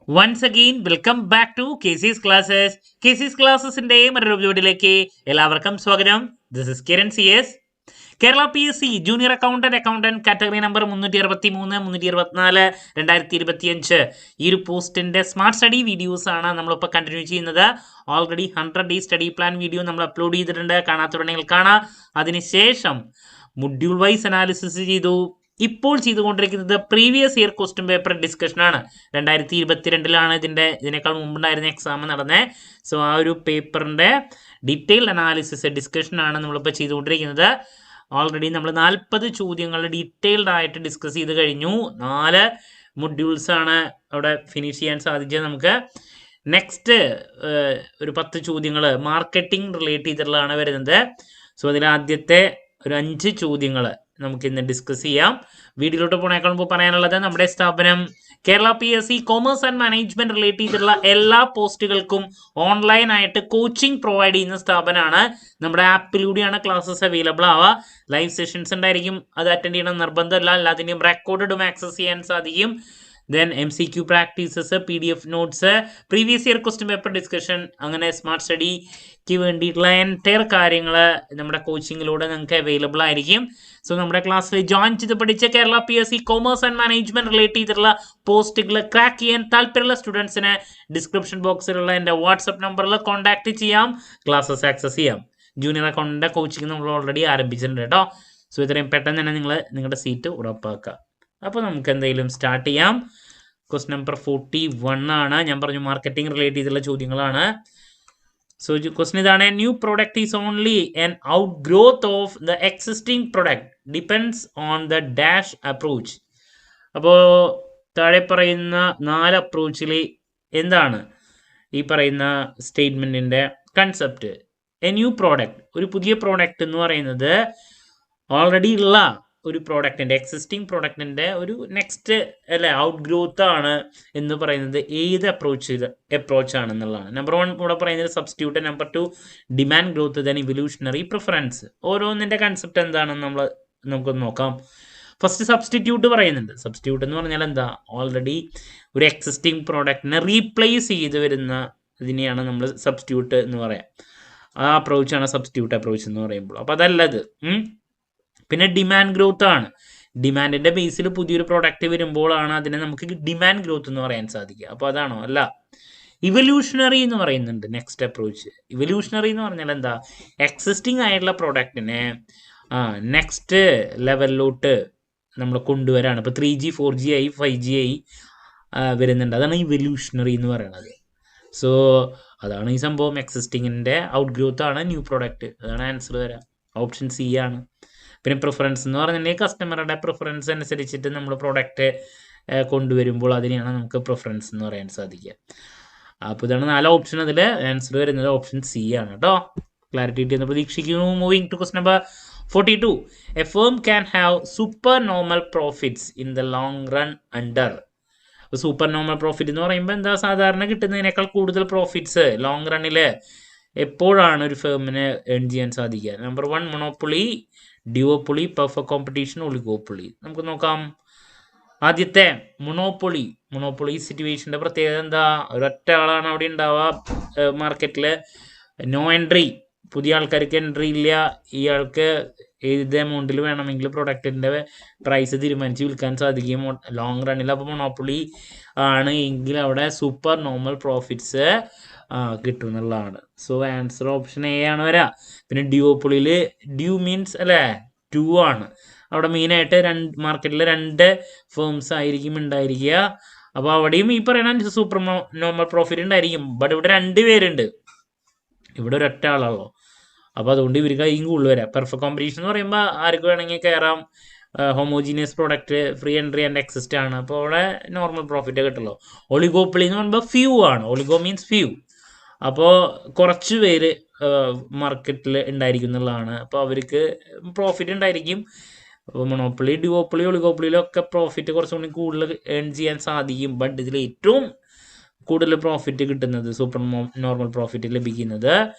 Once again, welcome back to KC's Classes. KC's Classesന്റെ മറ്റൊരു വീഡിയോയിലേക്ക് എല്ലാവർക്കും സ്വാഗതം. This is Kiran CS. Kerala PSC junior accountant category number 363 324 2025 ഈ ഒരു പോസ്റ്റിന്റെ സ്മാർട്ട് സ്റ്റഡി വീഡിയോസ് ആണ് നമ്മളിപ്പോൾ കണ്ടിന്യൂ ചെയ്യുന്നത്. Already 100 day study plan video നമ്മൾ അപ്ലോഡ് ചെയ്തിട്ടുണ്ട്. കാണാത്തവരുണ്ടെങ്കിൽ കാണാം. അതിനുശേഷം മൊഡ്യൂൾ വൈസ് അനാലിസിസ് ചെയ്തു. ഇപ്പോൾ ചെയ്തുകൊണ്ടിരിക്കുന്നത് previous year question paper discussion ആണ്. 2022 ഇതിനേക്കാൾ മുമ്പുണ്ടായിരുന്ന എക്സാം നടന്നത്. സോ ആ ഒരു പേപ്പറിന്റെ ഡീറ്റെയിൽഡ് അനാലിസിസ് ഡിസ്കഷൻ ആണ് നമ്മളിപ്പോൾ ചെയ്തുകൊണ്ടിരിക്കുന്നത്. ഓൾറെഡി നമ്മൾ 40 ചോദ്യങ്ങൾ ഡീറ്റെയിൽഡ് ആയിട്ട് ഡിസ്കസ് ചെയ്ത് കഴിഞ്ഞു. 4 മൊഡ്യൂൾസ് ആണ് അവിടെ ഫിനിഷ് ചെയ്യാൻ സാധിച്ചത് നമുക്ക്. നെക്സ്റ്റ് ഒരു 10 ചോദ്യങ്ങൾ മാർക്കറ്റിംഗ് റിലേറ്റ് ചെയ്തിട്ടുള്ളതാണ് വരുന്നത്. സോ അതിൽ ആദ്യത്തെ ഒരു 5 ചോദ്യങ്ങൾ നമുക്ക് ഇന്ന് ഡിസ്കസ് ചെയ്യാം. വീഡിയോയിലോട്ട് പോണേക്കാൾ മുമ്പ് പറയാനുള്ളത്, നമ്മുടെ സ്ഥാപനം Kerala PSC commerce and management relate ചെയ്തിട്ടുള്ള എല്ലാ പോസ്റ്റുകൾക്കും ഓൺലൈനായിട്ട് കോച്ചിങ് പ്രൊവൈഡ് ചെയ്യുന്ന സ്ഥാപനമാണ്. നമ്മുടെ ആപ്പിലൂടെയാണ് ക്ലാസ്സസ് അവൈലബിൾ ആവുക. ലൈവ് സെഷൻസ് ഉണ്ടായിരിക്കും, അത് അറ്റൻഡ് ചെയ്യണം നിർബന്ധമല്ല. എല്ലാത്തിൻ്റെയും റെക്കോർഡും ആക്സസ് ചെയ്യാൻ സാധിക്കും. Then MCQ practices, PDF notes, previous year question paper discussion, അങ്ങനെ സ്മാർട്ട് സ്റ്റഡിക്ക് വേണ്ടിയിട്ടുള്ള എൻറ്റയർ കാര്യങ്ങൾ നമ്മുടെ കോച്ചിങ്ങിലൂടെ നിങ്ങൾക്ക് അവൈലബിൾ ആയിരിക്കും. സോ നമ്മുടെ ക്ലാസ്സിൽ ജോയിൻ ചെയ്ത് പഠിച്ച Kerala PSC commerce and management relate ചെയ്തിട്ടുള്ള പോസ്റ്റുകൾ ക്രാക്ക് ചെയ്യാൻ താല്പര്യമുള്ള സ്റ്റുഡൻസിന് ഡിസ്ക്രിപ്ഷൻ ബോക്സിലുള്ള എൻ്റെ വാട്സപ്പ് നമ്പറിൽ കോൺടാക്ട് ചെയ്യാം, ക്ലാസ്സസ് ആക്സസ് ചെയ്യാം. ജൂനിയർ അക്കൗണ്ടിൻ്റെ കോച്ചിങ് നമ്മൾ ഓൾറെഡി ആരംഭിച്ചിട്ടുണ്ട് കേട്ടോ. സോ ഇത്രയും പെട്ടെന്ന് തന്നെ നിങ്ങൾ നിങ്ങളുടെ സീറ്റ് ഉറപ്പാക്കുക. അപ്പോൾ നമുക്ക് എന്തെങ്കിലും സ്റ്റാർട്ട് ചെയ്യാം. ക്വസ്റ്റ്യൻ നമ്പർ 41 ആണ്. ഞാൻ പറഞ്ഞു മാർക്കറ്റിംഗ് റിലേറ്റ് ചെയ്തിട്ടുള്ള ചോദ്യങ്ങളാണ്. സോ ക്വസ്റ്റ്യൻ ഇതാണ്: new product is only an out growth of the existing product depends on the dash approach. അപ്പോൾ താഴെ പറയുന്ന 4 അപ്രോച്ചിൽ എന്താണ് ഈ പറയുന്ന സ്റ്റേറ്റ്മെന്റിന്റെ കൺസെപ്റ്റ്? എ ന്യൂ പ്രോഡക്റ്റ്, ഒരു പുതിയ പ്രോഡക്റ്റ് എന്ന് പറയുന്നത് ഓൾറെഡി ഉള്ള ഒരു പ്രോഡക്റ്റിൻ്റെ, എക്സിസ്റ്റിംഗ് പ്രോഡക്റ്റിൻ്റെ ഒരു നെക്സ്റ്റ് അല്ലെ ഔട്ട് ഗ്രോത്ത് ആണ് എന്ന് പറയുന്നത് ഏത് അപ്രോച്ച് ആണെന്നുള്ളതാണ്. നമ്പർ 1 ഇവിടെ പറയുന്നത് substitute, number 2 demand growth, then evolutionary preference. ഓരോന്നിൻ്റെ കൺസെപ്റ്റ് എന്താണെന്ന് നമുക്കൊന്ന് നോക്കാം. ഫസ്റ്റ് സബ്സ്റ്റിറ്റ്യൂട്ട് പറയുന്നുണ്ട്. സബ്സ്റ്റിറ്റ്യൂട്ട് എന്ന് പറഞ്ഞാൽ എന്താ? ഓൾറെഡി ഒരു എക്സിസ്റ്റിംഗ് പ്രോഡക്റ്റിനെ റീപ്ലേസ് ചെയ്ത് വരുന്ന ഇതിനെയാണ് നമ്മൾ സബ്സ്റ്റിറ്റ്യൂട്ട് എന്ന് പറയാം. ആ അപ്രോച്ചാണ് സബ്സ്റ്റിറ്റ്യൂട്ട് അപ്രോച്ച് എന്ന് പറയുമ്പോൾ. അപ്പോൾ അതല്ലത്. പിന്നെ ഡിമാൻഡ് ഗ്രോത്ത് ആണ്. ഡിമാൻഡിന്റെ ബേസിൽ പുതിയൊരു പ്രോഡക്റ്റ് വരുമ്പോഴാണ് അതിനെ നമുക്ക് ഡിമാൻഡ് ഗ്രോത്ത് എന്ന് പറയാൻ സാധിക്കുക. അപ്പോൾ അതാണോ? അല്ല. ഇവല്യൂഷണറി എന്ന് പറയുന്നുണ്ട് നെക്സ്റ്റ് അപ്രോച്ച്. ഇവല്യൂഷണറി എന്ന് പറഞ്ഞാൽ എന്താ? എക്സിസ്റ്റിംഗ് ആയിട്ടുള്ള പ്രോഡക്റ്റിനെ നെക്സ്റ്റ് ലെവലിലോട്ട് നമ്മൾ കൊണ്ടുവരാണ്. ഇപ്പോൾ 3G 4G ആയി 5G ആയി വരുന്നുണ്ട്. അതാണ് ഇവല്യൂഷണറി എന്ന് പറയുന്നത്. സോ അതാണ് ഈ സംഭവം. എക്സിസ്റ്റിങ്ങിൻ്റെ ഔട്ട് ഗ്രോത്ത് ആണ് ന്യൂ പ്രോഡക്റ്റ്. അതാണ് ആൻസർ വരാം. ഓപ്ഷൻ C ആണ്. പിന്നെ പ്രിഫറൻസ് എന്ന് പറഞ്ഞിട്ടുണ്ടെങ്കിൽ കസ്റ്റമറുടെ പ്രിഫറൻസ് അനുസരിച്ചിട്ട് നമ്മൾ പ്രോഡക്റ്റ് കൊണ്ടുവരുമ്പോൾ അതിനെയാണ് നമുക്ക് പ്രിഫറൻസ് എന്ന് പറയാൻ സാധിക്കുക. അപ്പോൾ ഇതാണ് 4 ഓപ്ഷൻ. അതിൽ ആൻസർ വരുന്നത് ഓപ്ഷൻ C ആണ് കേട്ടോ. ക്ലാരിറ്റി കിട്ടിയെന്ന് പ്രതീക്ഷിക്കുന്നു. Moving to question number 42. A firm can have super normal profits in the long run under. Super normal profit എന്ന് പറയുമ്പോൾ എന്താ? സാധാരണ കിട്ടുന്നതിനേക്കാൾ കൂടുതൽ പ്രോഫിറ്റ്സ് ലോങ് റണ്ണിൽ എപ്പോഴാണ് ഒരു ഫേമിന് ഏൺ ചെയ്യാൻ സാധിക്കുക? Number 1 monopoly, duopoly, perfect competition, oligopoly. നമുക്ക് നോക്കാം. ആദ്യത്തെ മൊണോപ്പൊളി സിറ്റുവേഷൻ്റെ പ്രത്യേകത എന്താ? ഒരൊറ്റ ആളാണ് അവിടെ ഉണ്ടാവുക മാർക്കറ്റിൽ. നോ എൻട്രി, പുതിയ ആൾക്കാർക്ക് എൻട്രി ഇല്ല. ഇയാൾക്ക് ഏത് എമൗണ്ടിൽ വേണമെങ്കിൽ പ്രൊഡക്റ്റിൻ്റെ പ്രൈസ് തീരുമാനിച്ച് വിൽക്കാൻ സാധിക്കും ലോങ് റണ്ണിൽ. അപ്പോൾ മൊണോപ്പൊളി ആണ് എങ്കിൽ അവിടെ സൂപ്പർ നോർമൽ പ്രോഫിറ്റ്സ് കിട്ടും എന്നുള്ളതാണ്. സോ ആൻസർ ഓപ്ഷൻ A ആണ് വരിക. പിന്നെ ഡ്യുവോപ്പൊളിയിൽ ഡ്യൂ മീൻസ് അല്ലേ 2 ആണ്. അവിടെ മെയിനായിട്ട് മാർക്കറ്റിൽ 2 ഫേംസ് ആയിരിക്കും ഉണ്ടായിരിക്കുക. അപ്പോൾ അവിടെയും ഈ പറയുന്ന സൂപ്പർ നോർമൽ പ്രോഫിറ്റ് ഉണ്ടായിരിക്കും. ബട്ട് ഇവിടെ 2 പേരുണ്ട്, ഇവിടെ ഒരൊറ്റ ആളാണല്ലോ. അപ്പോൾ അതുകൊണ്ട് ഇവർക്ക് അതിലും കൂടുതൽ വരാം. പെർഫെക്റ്റ് കോമ്പറ്റീഷൻ എന്ന് പറയുമ്പോൾ ആർക്ക് വേണമെങ്കിൽ കയറാം. Homogeneous product, free entry and exist ആണ്. അപ്പോൾ അവിടെ നോർമൽ പ്രോഫിറ്റ് കിട്ടുള്ളൂ. ഒളിഗോപ്പൊളി എന്ന് പറയുമ്പോൾ ഫ്യൂ ആണ്. Oligo means few. അപ്പോൾ കുറച്ച് പേര് മാർക്കറ്റിൽ ഉണ്ടായിരിക്കും എന്നുള്ളതാണ്. അപ്പോൾ അവർക്ക് പ്രോഫിറ്റ് ഉണ്ടായിരിക്കും. അപ്പോൾ മൊണോപ്പൊളി, ഡ്യുവോപ്പൊളി, ഒളിഗോപ്പൊളിയിലൊക്കെ പ്രോഫിറ്റ് കുറച്ചും കൂടി കൂടുതൽ ഏൺ ചെയ്യാൻ സാധിക്കും. ബട്ട് ഇതിൽ ഏറ്റവും കൂടുതൽ പ്രോഫിറ്റ് കിട്ടുന്നത്, സൂപ്പർ നോർമൽ പ്രോഫിറ്റ് ലഭിക്കുന്നത്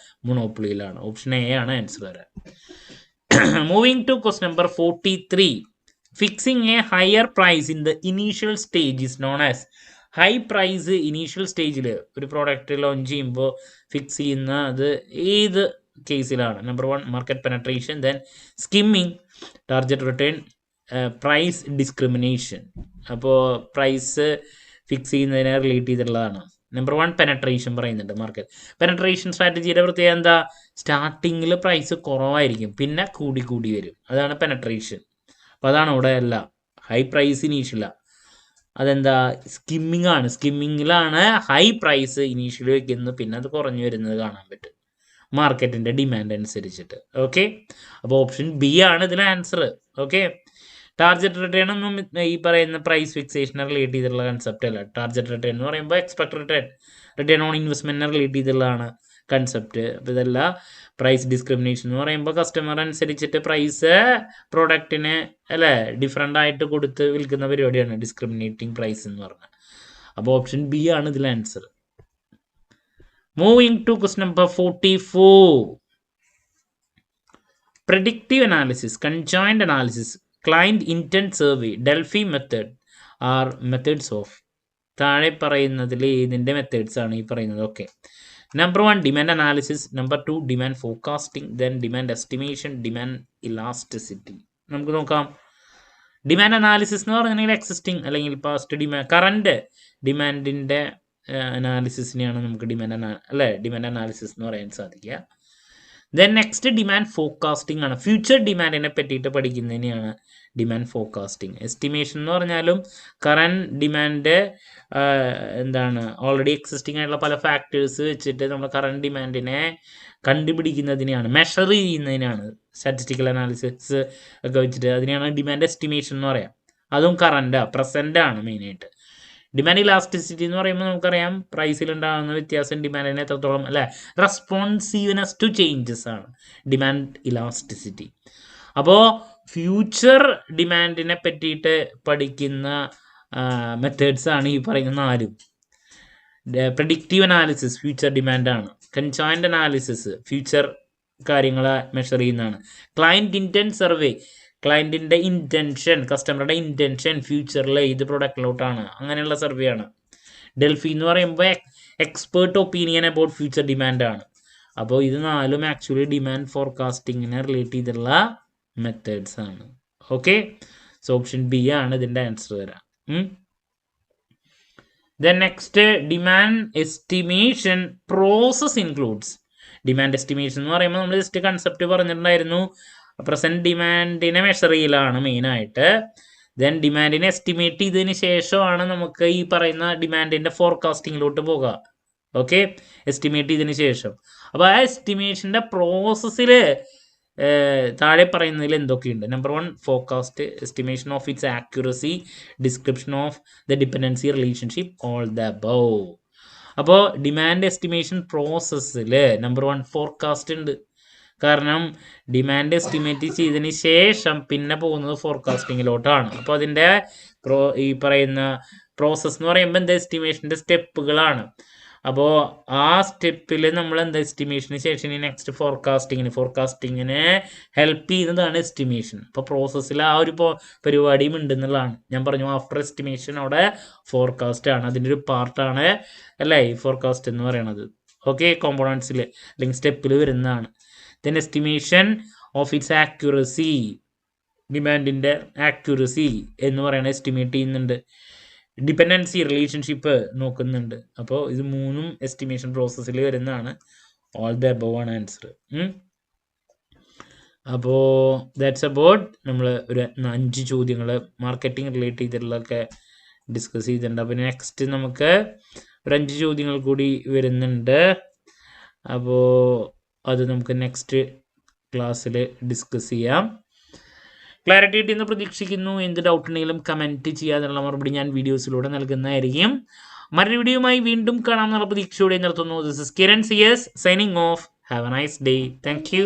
മൊണോപ്പൊളിയിലാണ്. ഓപ്ഷൻ A ആണ് ആൻസർ വരാൻ. Moving to question number 43. Fixing a higher price in the initial stage is known as high price initial സ്റ്റേജിൽ ഒരു പ്രോഡക്റ്റ് ലോഞ്ച് ചെയ്യുമ്പോൾ ഫിക്സ് ചെയ്യുന്ന അത് ഏത് കേസിലാണ്? Number 1 market penetration, then skimming, target return, price discrimination. അപ്പോൾ price fix ചെയ്യുന്നതിനെ relate ചെയ്തിട്ടുള്ളതാണ്. നമ്പർ 1 പെനട്രേഷൻ പറയുന്നുണ്ട്. മാർക്കറ്റ് പെനട്രേഷൻ സ്ട്രാറ്റജിയുടെ പ്രത്യേകത എന്താ? സ്റ്റാർട്ടിങ്ങിൽ പ്രൈസ് കുറവായിരിക്കും, പിന്നെ കൂടി കൂടി വരും. അതാണ് പെനട്രേഷൻ. അപ്പോൾ അതാണ് ഇവിടെ അല്ല ഹൈ പ്രൈസ് ഇനീഷ്യല. അതെന്താ? സ്കിമ്മിങ് ആണ്. സ്കിമ്മിങ്ങിലാണ് ഹൈ പ്രൈസ് ഇനീഷ്യലി വയ്ക്കുന്നത്, പിന്നെ അത് കുറഞ്ഞു വരുന്നത് കാണാൻ പറ്റും മാർക്കറ്റിൻ്റെ ഡിമാൻഡ് അനുസരിച്ചിട്ട്. ഓക്കെ, അപ്പോൾ ഓപ്ഷൻ ബി ആണ് ഇതിലെ ആൻസർ. ഓക്കെ, ടാർഗറ്റ് റിട്ടേൺ ഒന്നും ഈ പറയുന്ന പ്രൈസ് ഫിക്സേഷനെ റിലേറ്റ് ചെയ്തിട്ടുള്ള കൺസെപ്റ്റ് അല്ല. ടാർഗറ്റ് റിട്ടേൺ എന്ന് പറയുമ്പോൾ എക്സ്പെക്ട് റിട്ടേൺ ഓൺ ഇൻവെസ്റ്റ്മെന്റിനെ റിലേറ്റ് ചെയ്തിട്ടുള്ളതാണ് കൺസെപ്റ്റ്. അപ്പോൾ ഇതല്ല. പ്രൈസ് ഡിസ്ക്രിമിനേഷൻ എന്ന് പറയുമ്പോൾ കസ്റ്റമർ അനുസരിച്ചിട്ട് പ്രൈസ് പ്രോഡക്റ്റിന് അല്ലേ ഡിഫറെൻ്റ് ആയിട്ട് കൊടുത്ത് വിൽക്കുന്ന പരിപാടിയാണ് ഡിസ്ക്രിമിനേറ്റിംഗ് പ്രൈസ് എന്ന് പറഞ്ഞാൽ. അപ്പോൾ ഓപ്ഷൻ ബി ആണ് ഇതിൽ answer. Moving to question number 44. Predictive analysis, conjoint analysis, client intent survey, Delphi method are methods of. താഴെ പറയുന്നതിൽ ഇതിൻ്റെ മെത്തേഡ്സ് ആണ് ഈ പറയുന്നത്. Okay, number 1 demand analysis, number 2 demand forecasting, then demand estimation, demand elasticity. നമുക്ക് നോക്കാം. ഡിമാൻഡ് അനാലിസിസ് എന്ന് പറഞ്ഞിട്ടുണ്ടെങ്കിൽ എക്സിസ്റ്റിംഗ് അല്ലെങ്കിൽ പാസ്റ്റ് കറണ്ട് ഡിമാൻഡിൻ്റെ അനാലിസിസിനെയാണ് നമുക്ക് ഡിമാൻഡ് അനാലിസിസ് എന്ന് പറയാൻ സാധിക്കുക. ദെൻ നെക്സ്റ്റ് ഡിമാൻഡ് ഫോർകാസ്റ്റിംഗ് ആണ്. ഫ്യൂച്ചർ ഡിമാൻഡിനെ പറ്റിയിട്ട് പഠിക്കുന്നതിനെയാണ് ഡിമാൻഡ് ഫോർകാസ്റ്റിംഗ്. എസ്റ്റിമേഷൻ എന്ന് പറഞ്ഞാലും കറണ്ട് ഡിമാൻഡ് എന്താണ് ഓൾറെഡി എക്സിസ്റ്റിംഗ് ആയിട്ടുള്ള പല ഫാക്ടേഴ്സ് വെച്ചിട്ട് നമ്മൾ കറണ്ട് ഡിമാൻഡിനെ കണ്ടുപിടിക്കുന്നതിനെയാണ്, മെഷർ ചെയ്യുന്നതിനാണ്, സ്റ്റാറ്റിസ്റ്റിക്കൽ അനാലിസിസ് ഒക്കെ വെച്ചിട്ട് അതിനെയാണ് ഡിമാൻഡ് എസ്റ്റിമേഷൻ എന്ന് പറയാം. അതും പ്രസൻ്റ് ആണ് മെയിനായിട്ട്. ഡിമാൻഡ് ഇലാസ്റ്റിസിറ്റി എന്ന് പറയുമ്പോൾ നമുക്കറിയാം പ്രൈസിൽ ഉണ്ടാകുന്ന വ്യത്യാസം ഡിമാൻഡിനെ എത്രത്തോളം റെസ്പോൺസീവ്നെസ് ടു ചേഞ്ചസ് ആണ് ഡിമാൻഡ് ഇലാസ്റ്റിസിറ്റി. അപ്പോൾ ഫ്യൂച്ചർ ഡിമാൻഡിനെ പറ്റിയിട്ട് പഠിക്കുന്ന മെത്തേഡ്സ് ആണ് ഈ പറയുന്ന 4. പ്രെഡിക്റ്റീവ് അനാലിസിസ് ഫ്യൂച്ചർ ഡിമാൻഡാണ്. കൺജോയിന്റ് അനാലിസിസ് ഫ്യൂച്ചർ കാര്യങ്ങളെ മെഷർ ചെയ്യുന്നതാണ്. ക്ലയൻറ്റ് ഇൻറ്റൻറ്റ് സർവേ, ക്ലയൻറ്റിൻ്റെ ഇൻറ്റൻഷൻ, കസ്റ്റമറുടെ ഇൻറ്റൻഷൻ ഫ്യൂച്ചറിൽ ഇത് പ്രൊഡക്റ്റിലോട്ടാണ്, അങ്ങനെയുള്ള സർവേ ആണ്. ഡെൽഫി എന്ന് പറയുമ്പോൾ എക്സ്പേർട്ട് ഒപ്പീനിയൻ അബൌട്ട് ഫ്യൂച്ചർ ഡിമാൻഡാണ്. അപ്പോൾ ഇത് 4ഉം ആക്ച്വലി ഡിമാൻഡ് ഫോർകാസ്റ്റിങ്ങിനെ റിലേറ്റ് ചെയ്തിട്ടുള്ള മെത്തേഡ്സ് ആണ്. ഓക്കെ, സോ ഓപ്ഷൻ ബി ആണ് ഇതിൻ്റെ ആൻസർ വരാം. Then next demand estimation process includes. Demand estimation എന്ന് പറയുമ്പോൾ നമ്മൾ ജസ്റ്റ് കൺസെപ്റ്റ് പറഞ്ഞിട്ടുണ്ടായിരുന്നു. പ്രസൻറ്റ് ഡിമാൻഡിനെ മെഷർ ചെയ്യലാണ് മെയിനായിട്ട്. ദെൻ ഡിമാൻഡിനെ എസ്റ്റിമേറ്റ് ചെയ്തതിന് ശേഷമാണ് നമുക്ക് ഈ പറയുന്ന ഡിമാൻഡിൻ്റെ ഫോർകാസ്റ്റിങ്ങിലോട്ട് പോകുക. ഓക്കെ, എസ്റ്റിമേറ്റ് ചെയ്തതിന് ശേഷം. അപ്പോൾ ആ എസ്റ്റിമേഷൻ്റെ പ്രോസസ്സിൽ താഴെ പറയുന്നതിൽ എന്തൊക്കെയുണ്ട്? Number 1 forecast, estimation of its accuracy, description of the dependency relationship, all the above. അപ്പോൾ ഡിമാൻഡ് എസ്റ്റിമേഷൻ പ്രോസസ്സിൽ നമ്പർ 1 ഫോർകാസ്റ്റ് ഉണ്ട്. കാരണം ഡിമാൻഡ് എസ്റ്റിമേറ്റ് ചെയ്തതിന് ശേഷം പിന്നെ പോകുന്നത് ഫോർകാസ്റ്റിങ്ങിലോട്ടാണ്. അപ്പോൾ അതിൻ്റെ ഈ പറയുന്ന പ്രോസസ്സ് എന്ന് പറയുമ്പോൾ എന്താ എസ്റ്റിമേഷൻ്റെ സ്റ്റെപ്പുകളാണ്. അപ്പോൾ ആ സ്റ്റെപ്പിൽ നമ്മൾ എന്താ എസ്റ്റിമേഷന് ശേഷം നെക്സ്റ്റ് ഫോർകാസ്റ്റിങ്ങിന് ഹെൽപ്പ് ചെയ്യുന്നതാണ് എസ്റ്റിമേഷൻ. അപ്പോൾ പ്രോസസ്സിൽ ആ ഒരു പരിപാടിയും ഉണ്ടെന്നുള്ളതാണ്. ഞാൻ പറഞ്ഞു ആഫ്റ്റർ എസ്റ്റിമേഷൻ അവിടെ ഫോർകാസ്റ്റ് ആണ്, അതിൻ്റെ ഒരു പാർട്ടാണ് അല്ലേ ഈ ഫോർകാസ്റ്റ് എന്ന് പറയുന്നത്. ഓക്കെ, കോമ്പോണൻസിൽ അല്ലെങ്കിൽ സ്റ്റെപ്പിൽ വരുന്നതാണ്. Then estimation of its accuracy, ഡിമാൻഡിൻ്റെ ആക്യുറസി എന്ന് പറയുന്നത് എസ്റ്റിമേറ്റ് ചെയ്യുന്നുണ്ട്. ഡിപ്പെൻഡൻസി റിലേഷൻഷിപ്പ് നോക്കുന്നുണ്ട്. അപ്പോൾ ഇത് 3ഉം എസ്റ്റിമേഷൻ പ്രോസസ്സിൽ വരുന്നതാണ്. ഓൾ ദ അബവ് ആണ് ആൻസർ. അപ്പോൾ ദാറ്റ്സ് അബൌട്ട് നമ്മൾ ഒരു 5 ചോദ്യങ്ങൾ മാർക്കറ്റിംഗ് റിലേറ്റ് ചെയ്തിട്ടുള്ളതൊക്കെ ഡിസ്കസ് ചെയ്തിട്ടുണ്ട്. അപ്പോൾ നെക്സ്റ്റ് നമുക്ക് ഒരു 5 ചോദ്യങ്ങൾ കൂടി വരുന്നുണ്ട്. അപ്പോൾ അത് നമുക്ക് നെക്സ്റ്റ് ക്ലാസ്സിൽ ഡിസ്കസ് ചെയ്യാം. ക്ലാരിറ്റി കിട്ടിയെന്ന് പ്രതീക്ഷിക്കുന്നു. എന്ത് ഡൗട്ട് ഉണ്ടെങ്കിലും കമൻറ്റ് ചെയ്യാനുള്ള മറുപടി ഞാൻ വീഡിയോസിലൂടെ നൽകുന്നതായിരിക്കും. മറ്റൊരു വീഡിയോയുമായി വീണ്ടും കാണാമെന്നുള്ള പ്രതീക്ഷയോടെ നിർത്തുന്നു. This is Kiran CS signing off. Have a nice day. Thank U.